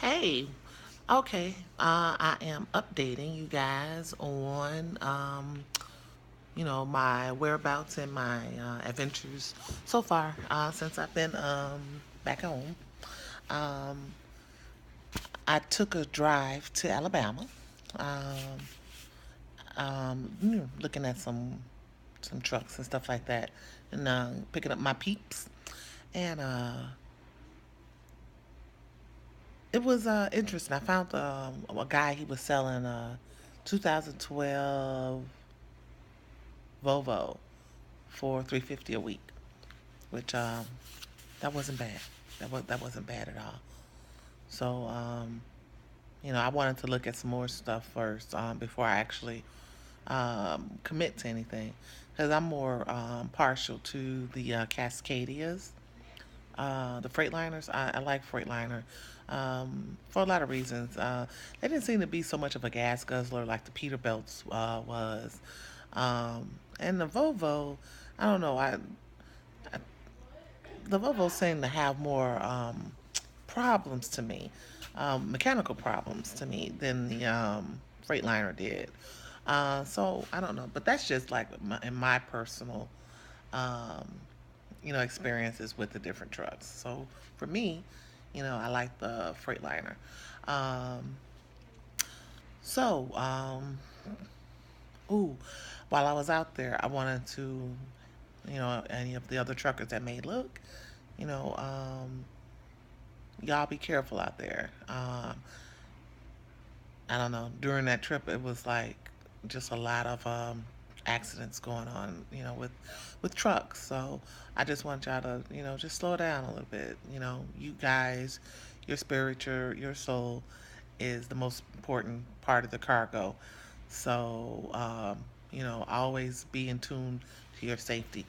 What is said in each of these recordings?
Hey, okay. I am updating you guys on, my whereabouts and my adventures so far since I've been back home. Um, I took a drive to Alabama, um, looking at some trucks and stuff like that, and picking up my peeps. And it was interesting. I found a guy. He was selling 2012 Volvo for 350 a week, which that wasn't bad. That wasn't bad at all. So I wanted to look at some more stuff first before I actually commit to anything, because I'm more partial to the Cascadias, the Freightliners. I like Freightliner for a lot of reasons. They didn't seem to be so much of a gas guzzler like the Peterbilts was. And the Volvo, I don't know. The Volvo seem to have more problems to me, mechanical problems to me than the Freightliner did. So I don't know, but that's just like in my personal, um, experiences with the different trucks. So for me, I like the Freightliner. Um, so, ooh, while I was out there, I wanted to, any of the other truckers that may look, you know, y'all be careful out there. I don't know. During that trip, it was like just a lot of accidents going on, with trucks. So I just want y'all to, just slow down a little bit. You guys, your spirit, your soul is the most important part of the cargo. So always be in tune to your safety.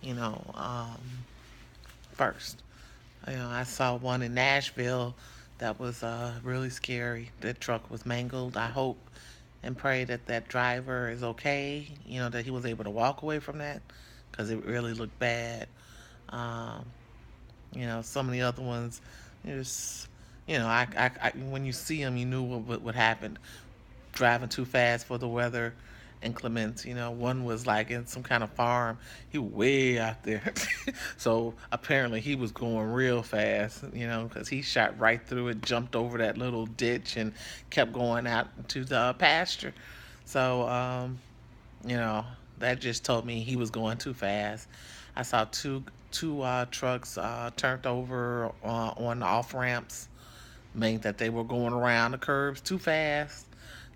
You know, first. I saw one in Nashville that was really scary. The truck was mangled. I hope and pray that that driver is okay. That he was able to walk away from that because it really looked bad. Um, some of the other ones, just when you see them, you knew what happened. Driving too fast for the weather inclements. One was like in some kind of farm. He way out there. So apparently he was going real fast, because he shot right through it, jumped over that little ditch, and kept going out to the pasture. So, you know, that just told me he was going too fast. I saw two trucks turned over on the off ramps, meant that they were going around the curbs too fast.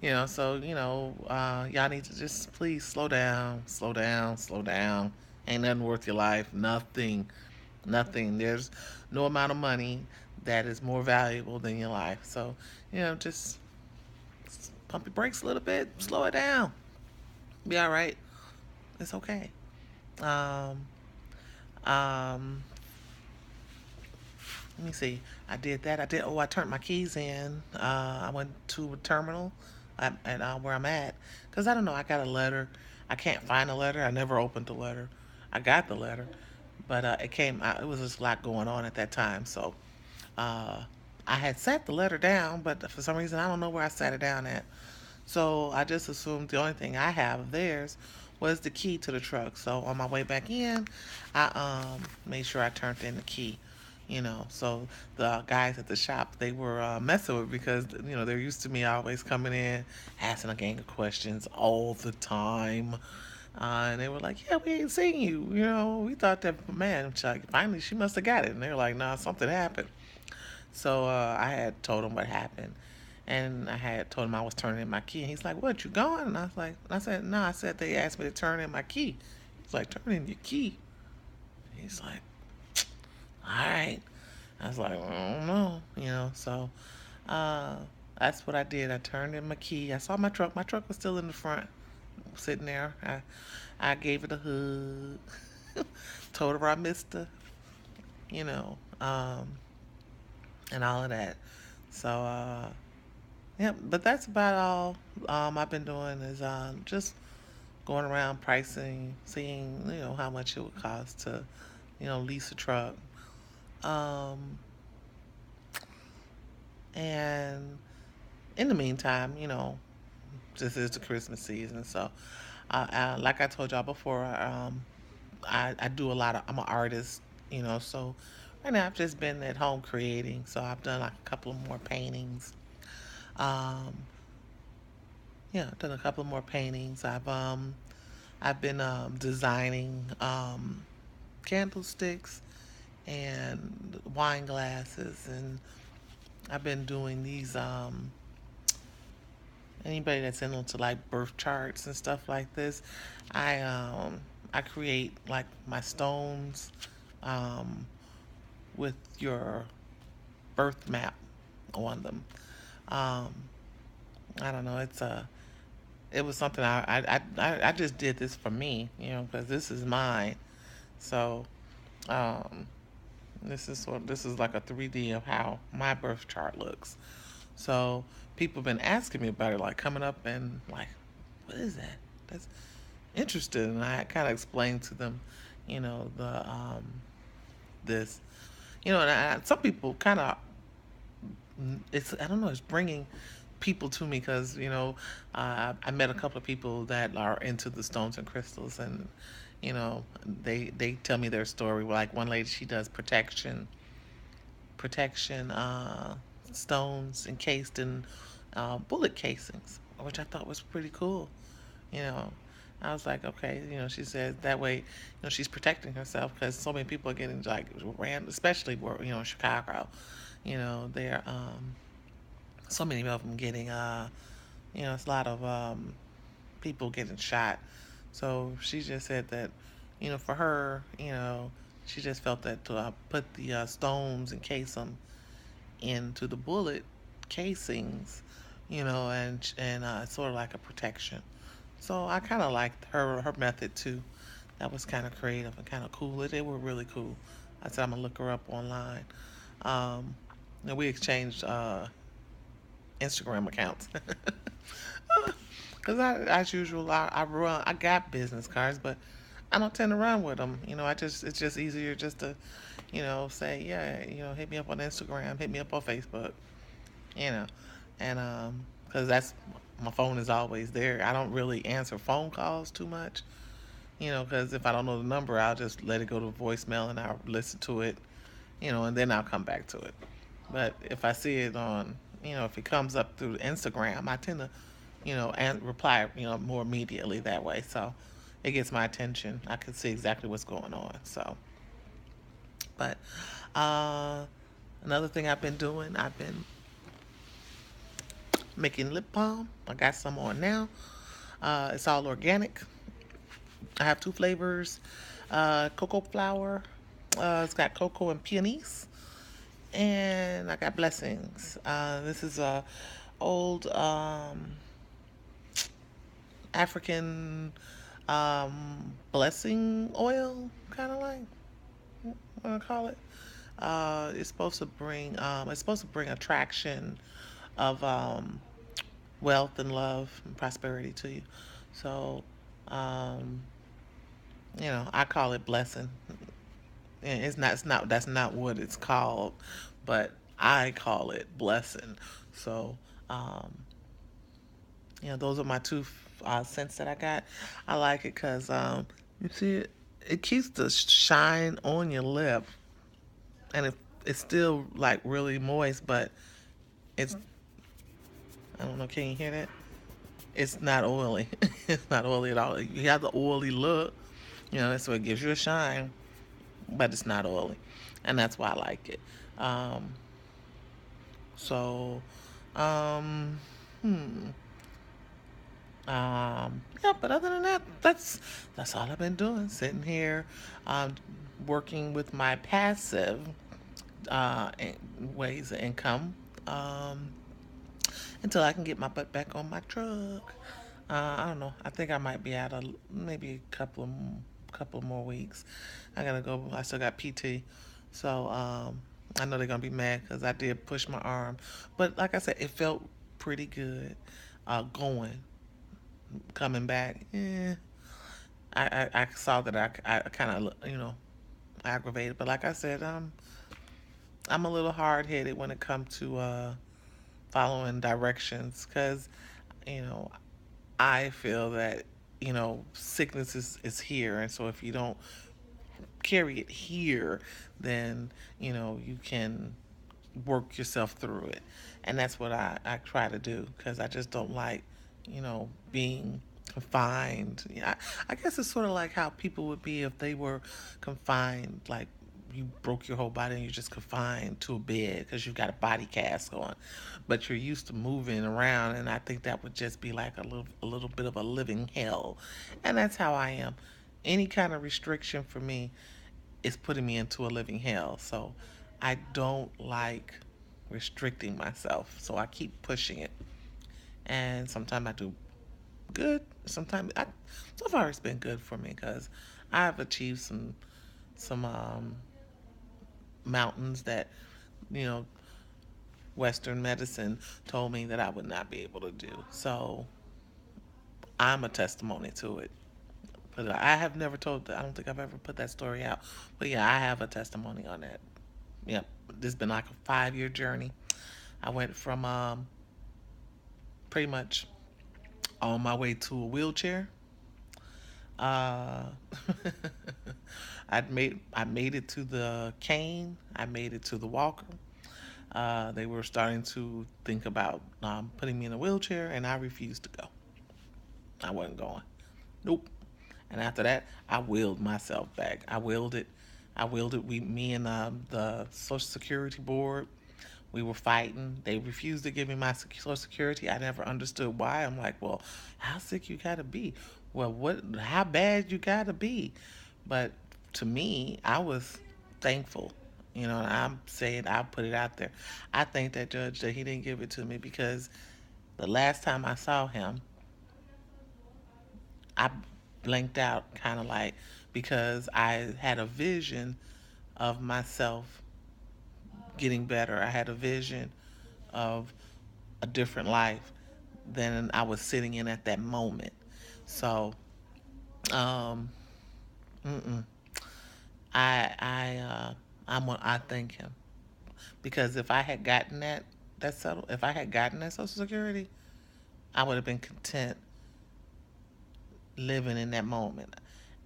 So y'all need to just please slow down, slow down, slow down. Ain't nothing worth your life. Nothing, nothing. There's no amount of money that is more valuable than your life. So just pump your brakes a little bit, slow it down. Be all right. It's okay. Um, um, Let me see. I did that. I did. Oh, I turned my keys in. I went to a terminal at where I'm at, because I don't know. I got a letter. I can't find a letter. I never opened the letter. I got the letter, but it came. It was just a lot going on at that time. So uh, I had set the letter down, but for some reason I don't know where I sat it down at. So I just assumed the only thing I have of theirs was the key to the truck. So on my way back in, I made sure I turned in the key. So the guys at the shop, they were messing with me because they're used to me always coming in, asking a gang of questions all the time. And they were like, "Yeah, we ain't seen you. We thought that man, Chuck, finally she must have got it." And they were like, "Nah, something happened." So I had told him what happened, and I had told him I was turning in my key. And he's like, "What, you going?" And I said, "No." I said they asked me to turn in my key. He's like, "Turn in your key." He's like, "All right." I was like, "I don't know," So uh, that's what I did. I turned in my key. I saw my truck. My truck was still in the front, sitting there. I gave it a hug, told her I missed her, you know, um, and all of that. So yeah, but that's about all I've been doing is just going around pricing, seeing how much it would cost to lease a truck. Um, And in the meantime, this is the Christmas season, so like I told y'all before, I do a lot of. I'm an artist, so right now I've just been at home creating. So I've done like a couple of more paintings. Um, yeah, I've done a couple of more paintings. I've been designing candlesticks and wine glasses, and I've been doing these. Anybody that's into like birth charts and stuff like this, I um, I create like my stones um, with your birth map on them. Um, I don't know. It was something I just did this for me, because this is mine. So um, this is like a 3D of how my birth chart looks. So people have been asking me about it, like coming up and like, what is that? That's interesting. And I kind of explained to them, the this, and some people kind of it's I don't know, it's bringing people to me because I met a couple of people that are into the stones and crystals, and they tell me their story. Like one lady, she does protection stones encased in bullet casings, which I thought was pretty cool. You know, I was like, okay, she said that way, she's protecting herself because so many people are getting like ran, especially where in Chicago, they're so many of them getting it's a lot of people getting shot. So she just said that, for her, she just felt that to put the stones and case them into the bullet casings, and it's sort of like a protection. So I kind of liked her method too. That was kind of creative and kind of cool. They were really cool. I said I'm gonna look her up online. Um, and we exchanged Instagram accounts. Because as usual, I got business cards, but I don't tend to run with them. It's just easier just to, say, yeah, hit me up on Instagram, hit me up on Facebook, you know, and because that's my phone is always there. I don't really answer phone calls too much, because if I don't know the number, I'll just let it go to voicemail and I'll listen to it, and then I'll come back to it. But if I see it on, if it comes up through Instagram, I tend to, and reply, more immediately that way. So it gets my attention. I can see exactly what's going on. So, but uh, another thing I've been doing, I've been making lip balm. I got some on now. It's all organic. I have two flavors, cocoa flower. It's got cocoa and peonies, and I got blessings. This is a old African blessing oil, kind of like what I call it. It's supposed to bring attraction of wealth and love and prosperity to you. So, um, I call it blessing. And it's not that's not what it's called, but I call it blessing. So, um, those are my two scents that I got. I like it because you see it keeps the shine on your lip, and it's still like really moist, but it's I don't know. Can you hear that? It's not oily. It's not oily at all. You have the oily look, so it gives you a shine, but it's not oily, and that's why I like it. Um, so, um, hmm. Yeah, but other than that, that's all I've been doing. Sitting here, um, working with my passive ways of income um, until I can get my butt back on my truck. I don't know. I think I might be out of maybe a couple more weeks. I gotta go. I still got PT, so I know they're gonna be mad because I did push my arm, but like I said, it felt pretty good going coming back. I saw that I kind of aggravated, but like I said, I'm a little hard headed when it comes to following directions because, you know, I feel that, sickness is here. And so if you don't carry it here, then, you can work yourself through it. And that's what I try to do because I just don't like, being confined. Yeah, I guess it's sort of like how people would be if they were confined, like you broke your whole body and you're just confined to a bed because you've got a body cast on, but you're used to moving around, and I think that would just be like a little bit of a living hell, and that's how I am. Any kind of restriction for me is putting me into a living hell. So I don't like restricting myself. So I keep pushing it. And sometimes I do good. So far it's been good for me because I've achieved some mountains that, you know, Western medicine told me that I would not be able to do. So I'm a testimony to it. But I have never told, I don't think I've ever put that story out. But yeah, I have a testimony on that. Yep. This has been like a 5 year journey. I went from pretty much on my way to a wheelchair. Uh, I made it to the cane. I made it to the walker. They were starting to think about putting me in a wheelchair, and I refused to go. I wasn't going. Nope. And after that, I willed myself back. I willed it. I willed it. Me and the Social Security Board, we were fighting. They refused to give me my Social Security. I never understood why. I'm like, well, how sick you gotta be? Well, what? How bad you gotta be? But to me, I was thankful. And I'm saying I put it out there. I thank that judge that he didn't give it to me because the last time I saw him, I blanked out, kind of like because I had a vision of myself getting better. I had a vision of a different life than I was sitting in at that moment. So, um, mm-mm. I thank him because if I had gotten that settled, if I had gotten that Social Security, I would have been content living in that moment,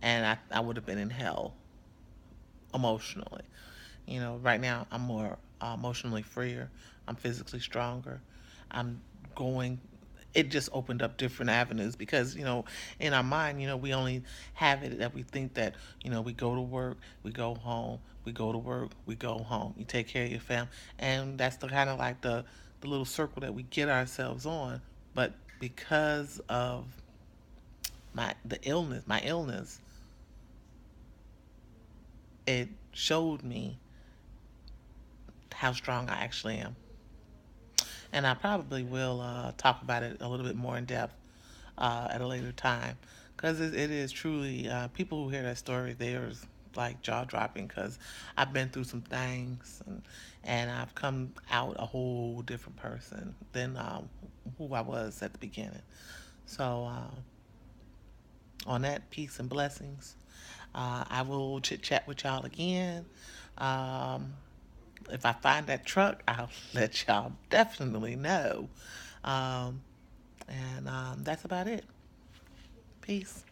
and I would have been in hell emotionally. Right now I'm more emotionally freer. I'm physically stronger. I'm going. It just opened up different avenues because in our mind, we only have it that we think that we go to work, we go home, we go to work, we go home. You take care of your family, and that's the kind of like the little circle that we get ourselves on. But because of my illness, it showed me how strong I actually am. And I probably will talk about it a little bit more in depth at a later time because it is truly people who hear that story, they're like jaw dropping because I've been through some things, and I've come out a whole different person than who I was at the beginning. So on that, peace and blessings. I will chit chat with y'all again. Um, if I find that truck, I'll let y'all definitely know. Um, and that's about it. Peace.